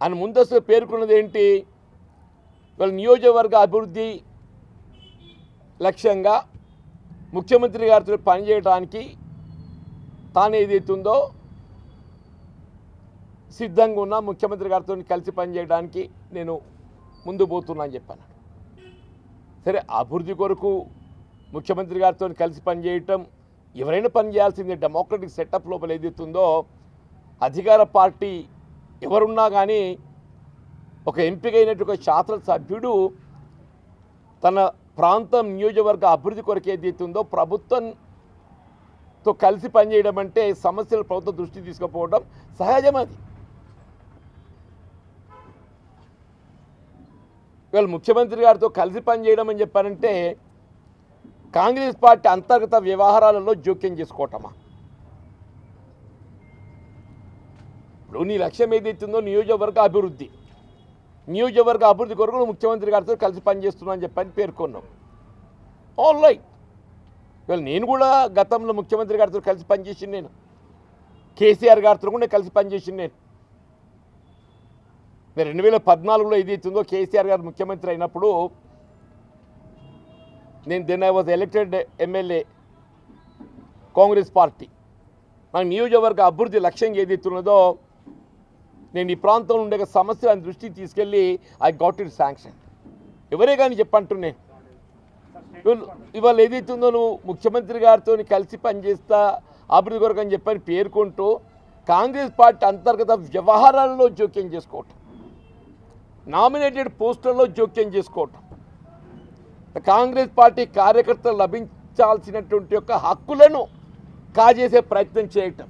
ఆయన ముందస్తు పేర్కొన్నది ఏంటి? వాళ్ళ నియోజకవర్గ అభివృద్ధి లక్ష్యంగా ముఖ్యమంత్రి గారితో పనిచేయడానికి తాను ఏదైతుందో సిద్ధంగా ఉన్నా, ముఖ్యమంత్రి గారితో కలిసి పనిచేయడానికి నేను ముందు పోతున్నా అని చెప్పాను. సరే, అభివృద్ధి కొరకు ముఖ్యమంత్రి గారితో కలిసి పనిచేయటం ఎవరైనా పనిచేయాల్సిందే. డెమోక్రటిక్ సెటప్ లోపల ఏదైతుందో అధికార పార్టీ ఎవరున్నా కానీ ఒక ఎంపికైనట్టు ఒక శాసనసభ్యుడు తన ప్రాంతం నియోజకవర్గ అభివృద్ధి కొరకు ఏదైతుందో ప్రభుత్వంతో కలిసి పనిచేయడం అంటే సమస్యలు ప్రభుత్వం దృష్టి తీసుకుపోవడం సహజం. అది ఇవాళ ముఖ్యమంత్రి గారితో కలిసి పనిచేయడం అని చెప్పారంటే కాంగ్రెస్ పార్టీ అంతర్గత వ్యవహారాలలో జోక్యం చేసుకోవటమా? ఇప్పుడు నీ లక్ష్యం ఏదైతుందో నియోజకవర్గ అభివృద్ధి కొరకు ముఖ్యమంత్రి గారితో కలిసి పనిచేస్తున్నా అని చెప్పని పేర్కొన్నాం. All right. ఇవాళ నేను కూడా గతంలో ముఖ్యమంత్రి గారితో కలిసి పనిచేసింది, నేను కేసీఆర్ గారితో కూడా కలిసి పనిచేసింది. నేను 2014లో ఏదైతుందో కేసీఆర్ గారు ముఖ్యమంత్రి అయినప్పుడు నేను then I was elected MLA Congress party. నాకు నియోజకవర్గ అభివృద్ధి లక్ష్యంగా ఏదైతున్నదో నేను ఈ ప్రాంతంలో ఉండే సమస్యలను దృష్టికి తీసుకెళ్ళి ఐ గాట్ ఇట్ శాంక్షన్. ఎవరే కానీ చెప్పంటున్నాను. ఇవాళ ఏదైతుందో నువ్వు ముఖ్యమంత్రి గారితో కలిసి పనిచేస్తా అభివృద్ధి కొరకు అని చెప్పని పేర్కొంటూ కాంగ్రెస్ పార్టీ అంతర్గత వ్యవహారాల్లో జోక్యం చేసుకోవటం, నామినేటెడ్ పోస్టుల్లో జోక్యం చేసుకోవటం, కాంగ్రెస్ పార్టీ కార్యకర్తలు లభించాల్సినటువంటి యొక్క హక్కులను కాజేసే ప్రయత్నం చేయటం,